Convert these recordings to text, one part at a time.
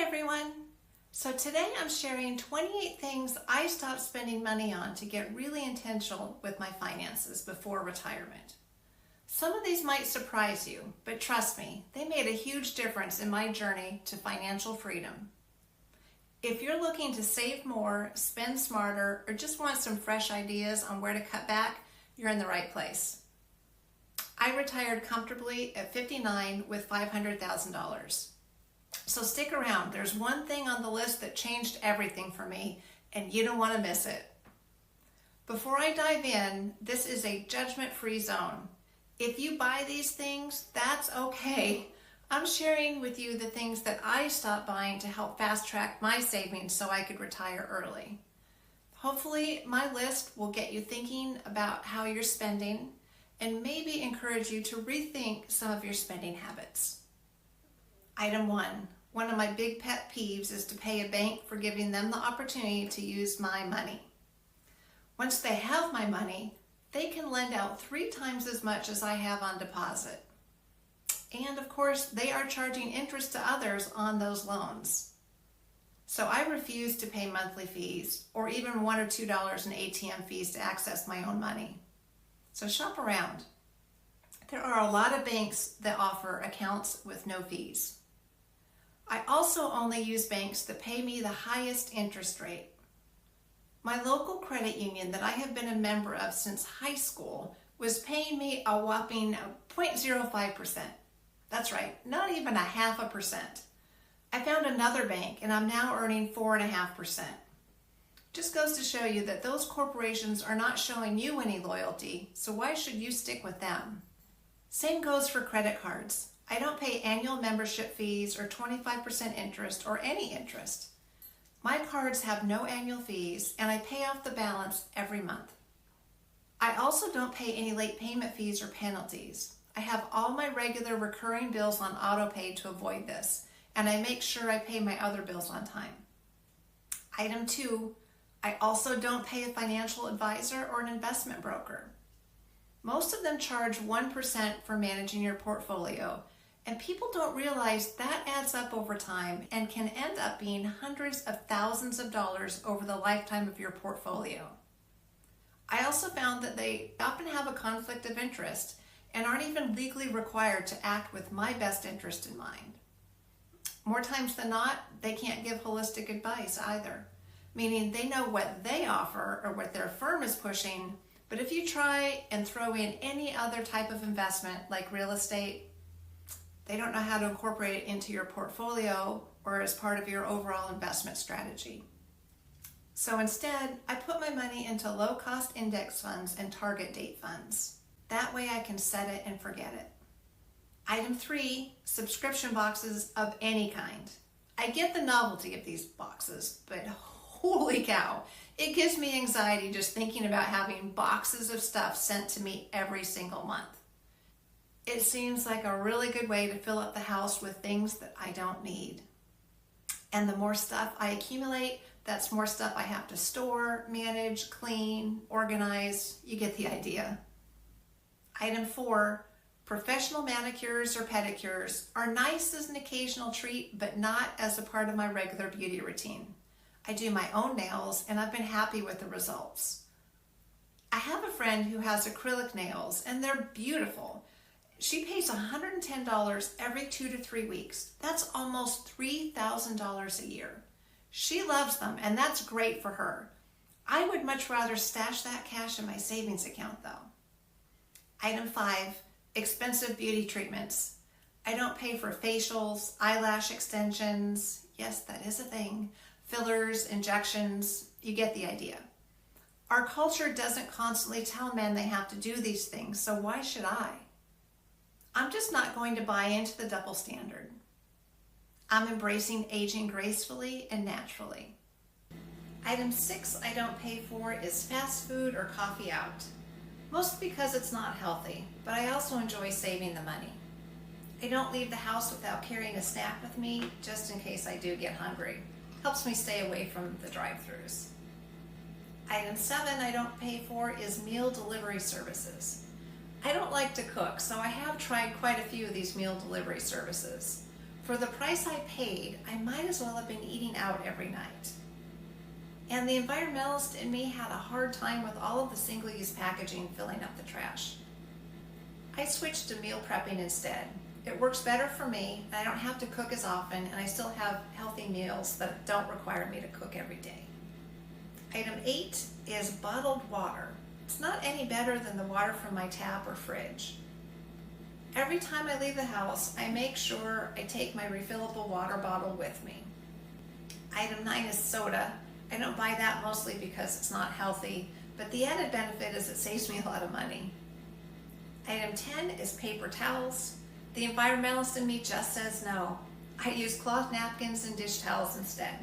everyone! So today I'm sharing 28 things I stopped spending money on to get really intentional with my finances before retirement. Some of these might surprise you, but trust me, they made a huge difference in my journey to financial freedom. If you're looking to save more, spend smarter, or just want some fresh ideas on where to cut back, you're in the right place. I retired comfortably at 59 with $500,000. So stick around. There's one thing on the list that changed everything for me, and you don't want to miss it. Before I dive in, this is a judgment-free zone. If you buy these things, that's okay. I'm sharing with you the things that I stopped buying to help fast-track my savings so I could retire early. Hopefully, my list will get you thinking about how you're spending and maybe encourage you to rethink some of your spending habits. Item 1. One of my big pet peeves is to pay a bank for giving them the opportunity to use my money. Once they have my money, they can lend out 3 times as much as I have on deposit. And of course, they are charging interest to others on those loans. So I refuse to pay monthly fees or even $1 or $2 in ATM fees to access my own money. So shop around. There are a lot of banks that offer accounts with no fees. I also only use banks that pay me the highest interest rate. My local credit union that I have been a member of since high school was paying me a whopping 0.05%. That's right, not even 0.5%. I found another bank and I'm now earning 4.5%. Just goes to show you that those corporations are not showing you any loyalty, so why should you stick with them? Same goes for credit cards. I don't pay annual membership fees or 25% interest or any interest. My cards have no annual fees and I pay off the balance every month. I also don't pay any late payment fees or penalties. I have all my regular recurring bills on auto pay to avoid this, and I make sure I pay my other bills on time. Item 2, I also don't pay a financial advisor or an investment broker. Most of them charge 1% for managing your portfolio, and people don't realize that adds up over time and can end up being hundreds of thousands of dollars over the lifetime of your portfolio. I also found that they often have a conflict of interest and aren't even legally required to act with my best interest in mind. More times than not, they can't give holistic advice either, meaning they know what they offer or what their firm is pushing, but if you try and throw in any other type of investment like real estate, they don't know how to incorporate it into your portfolio or as part of your overall investment strategy. So instead, I put my money into low-cost index funds and target date funds. That way I can set it and forget it. Item 3, subscription boxes of any kind. I get the novelty of these boxes, but holy cow, it gives me anxiety just thinking about having boxes of stuff sent to me every single month. It seems like a really good way to fill up the house with things that I don't need. And the more stuff I accumulate, that's more stuff I have to store, manage, clean, organize. You get the idea. Item 4, professional manicures or pedicures are nice as an occasional treat, but not as a part of my regular beauty routine. I do my own nails and I've been happy with the results. I have a friend who has acrylic nails and they're beautiful. She pays $110 every 2 to 3 weeks. That's almost $3,000 a year. She loves them, and that's great for her. I would much rather stash that cash in my savings account, though. Item 5, expensive beauty treatments. I don't pay for facials, eyelash extensions, yes, that is a thing, fillers, injections, you get the idea. Our culture doesn't constantly tell men they have to do these things, so why should I? I'm just not going to buy into the double standard. I'm embracing aging gracefully and naturally. Item 6 I don't pay for is fast food or coffee out. Mostly because it's not healthy, but I also enjoy saving the money. I don't leave the house without carrying a snack with me just in case I do get hungry. Helps me stay away from the drive-thrus. Item 7 I don't pay for is meal delivery services. I don't like to cook, so I have tried quite a few of these meal delivery services. For the price I paid, I might as well have been eating out every night. And the environmentalist in me had a hard time with all of the single-use packaging filling up the trash. I switched to meal prepping instead. It works better for me, and I don't have to cook as often, and I still have healthy meals that don't require me to cook every day. Item 8 is bottled water. It's not any better than the water from my tap or fridge. Every time I leave the house, I make sure I take my refillable water bottle with me. Item 9 is soda. I don't buy that mostly because it's not healthy, but the added benefit is it saves me a lot of money. Item 10 is paper towels. The environmentalist in me just says no. I use cloth napkins and dish towels instead.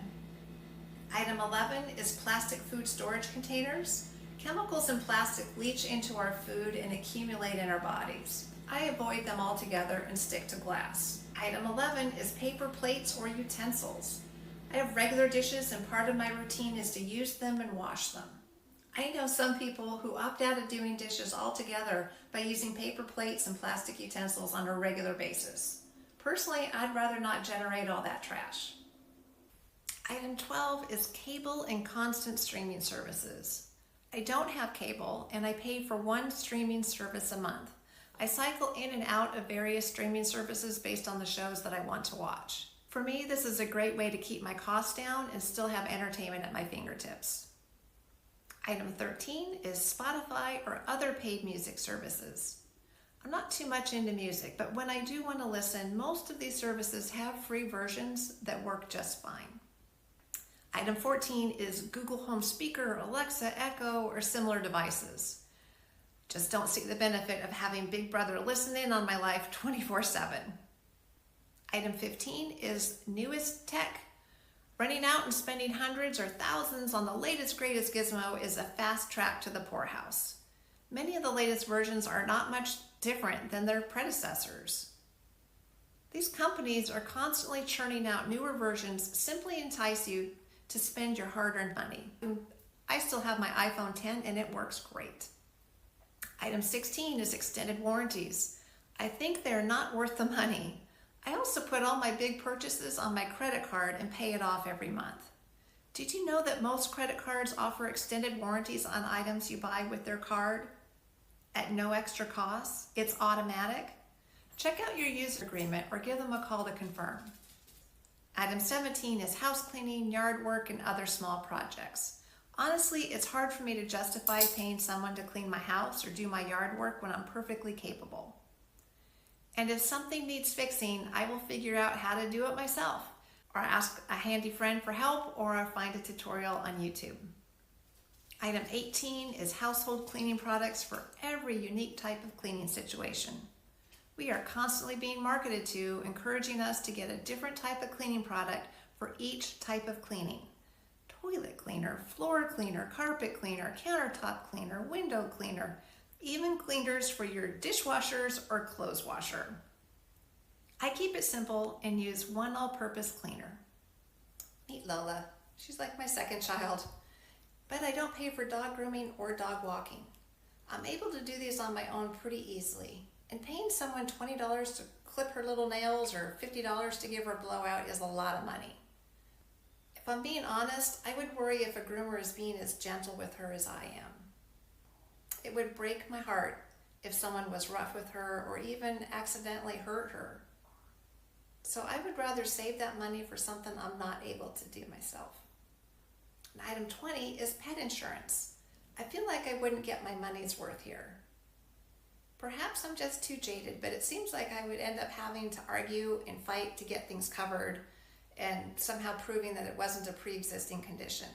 Item 11 is plastic food storage containers. Chemicals in plastic leach into our food and accumulate in our bodies. I avoid them altogether and stick to glass. Item 11 is paper plates or utensils. I have regular dishes and part of my routine is to use them and wash them. I know some people who opt out of doing dishes altogether by using paper plates and plastic utensils on a regular basis. Personally, I'd rather not generate all that trash. Item 12 is cable and constant streaming services. I don't have cable and I pay for one streaming service a month. I cycle in and out of various streaming services based on the shows that I want to watch. For me, this is a great way to keep my costs down and still have entertainment at my fingertips. Item 13 is Spotify or other paid music services. I'm not too much into music, but when I do want to listen, most of these services have free versions that work just fine. Item 14 is Google Home Speaker, Alexa, Echo, or similar devices. Just don't see the benefit of having Big Brother listening on my life 24/7. Item 15 is newest tech. Running out and spending hundreds or thousands on the latest greatest gizmo is a fast track to the poorhouse. Many of the latest versions are not much different than their predecessors. These companies are constantly churning out newer versions simply entice you to spend your hard-earned money. I still have my iPhone 10 and it works great. Item 16 is extended warranties. I think they're not worth the money. I also put all my big purchases on my credit card and pay it off every month. Did you know that most credit cards offer extended warranties on items you buy with their card at no extra cost? It's automatic. Check out your user agreement or give them a call to confirm. Item 17 is house cleaning, yard work, and other small projects. Honestly, it's hard for me to justify paying someone to clean my house or do my yard work when I'm perfectly capable. And if something needs fixing, I will figure out how to do it myself, or ask a handy friend for help, or I'll find a tutorial on YouTube. Item 18 is household cleaning products for every unique type of cleaning situation. We are constantly being marketed to, encouraging us to get a different type of cleaning product for each type of cleaning. Toilet cleaner, floor cleaner, carpet cleaner, countertop cleaner, window cleaner, even cleaners for your dishwashers or clothes washer. I keep it simple and use one all-purpose cleaner. Meet Lola. She's like my second child. But I don't pay for dog grooming or dog walking. I'm able to do these on my own pretty easily. And paying someone $20 to clip her little nails or $50 to give her a blowout is a lot of money. If I'm being honest, I would worry if a groomer is being as gentle with her as I am. It would break my heart if someone was rough with her or even accidentally hurt her. So I would rather save that money for something I'm not able to do myself. And item 20 is pet insurance. I feel like I wouldn't get my money's worth here. Perhaps I'm just too jaded, but it seems like I would end up having to argue and fight to get things covered and somehow proving that it wasn't a pre-existing condition.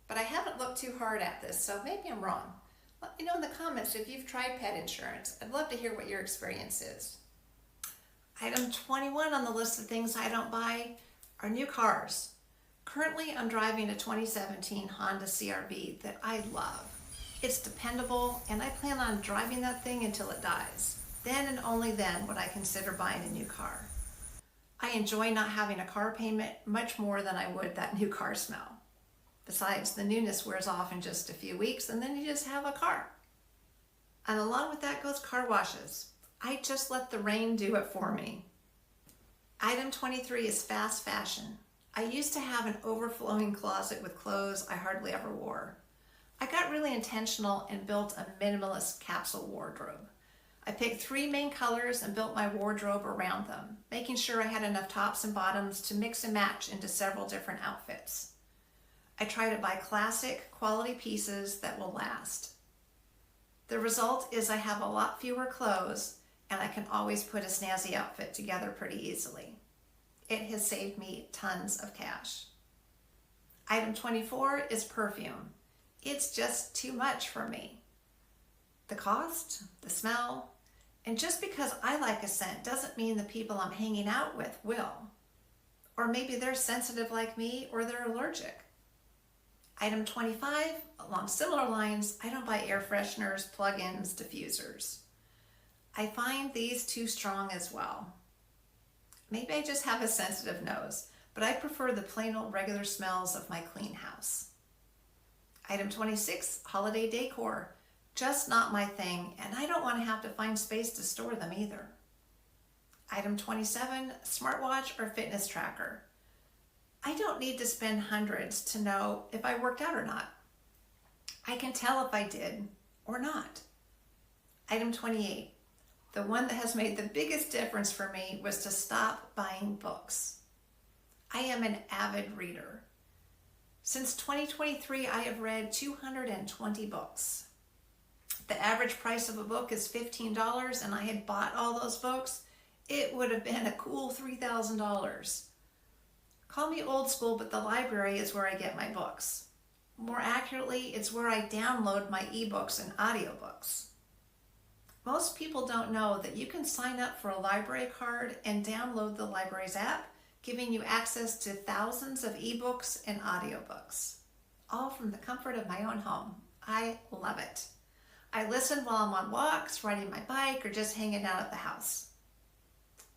But I haven't looked too hard at this, so maybe I'm wrong. Let me know in the comments if you've tried pet insurance. I'd love to hear what your experience is. Item 21 on the list of things I don't buy are new cars. Currently, I'm driving a 2017 Honda CR-V that I love. It's dependable, and I plan on driving that thing until it dies. Then and only then would I consider buying a new car. I enjoy not having a car payment much more than I would that new car smell. Besides, the newness wears off in just a few weeks and then you just have a car. And along with that goes car washes. I just let the rain do it for me. Item 23 is fast fashion. I used to have an overflowing closet with clothes I hardly ever wore. I got really intentional and built a minimalist capsule wardrobe. I picked 3 main colors and built my wardrobe around them, making sure I had enough tops and bottoms to mix and match into several different outfits. I try to buy classic, quality pieces that will last. The result is I have a lot fewer clothes and I can always put a snazzy outfit together pretty easily. It has saved me tons of cash. Item 24 is perfume. It's just too much for me. The cost, the smell, and just because I like a scent doesn't mean the people I'm hanging out with will. Or maybe they're sensitive like me or they're allergic. Item 25, along similar lines, I don't buy air fresheners, plug-ins, diffusers. I find these too strong as well. Maybe I just have a sensitive nose, but I prefer the plain old regular smells of my clean house. Item 26, holiday decor. Just not my thing, and I don't want to have to find space to store them either. Item 27, smartwatch or fitness tracker. I don't need to spend hundreds to know if I worked out or not. I can tell if I did or not. Item 28, the one that has made the biggest difference for me was to stop buying books. I am an avid reader. Since 2023, I have read 220 books. The average price of a book is $15, and I had bought all those books, it would have been a cool $3,000. Call me old school, but the library is where I get my books. More accurately, it's where I download my ebooks and audiobooks. Most people don't know that you can sign up for a library card and download the library's app, giving you access to thousands of ebooks and audiobooks, all from the comfort of my own home. I love it. I listen while I'm on walks, riding my bike, or just hanging out at the house.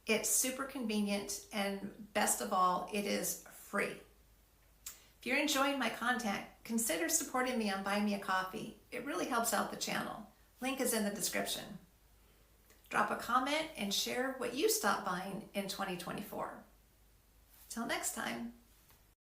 It's super convenient, and best of all, it is free. If you're enjoying my content, consider supporting me on Buy Me a Coffee. It really helps out the channel. Link is in the description. Drop a comment and share what you stopped buying in 2024. Till next time.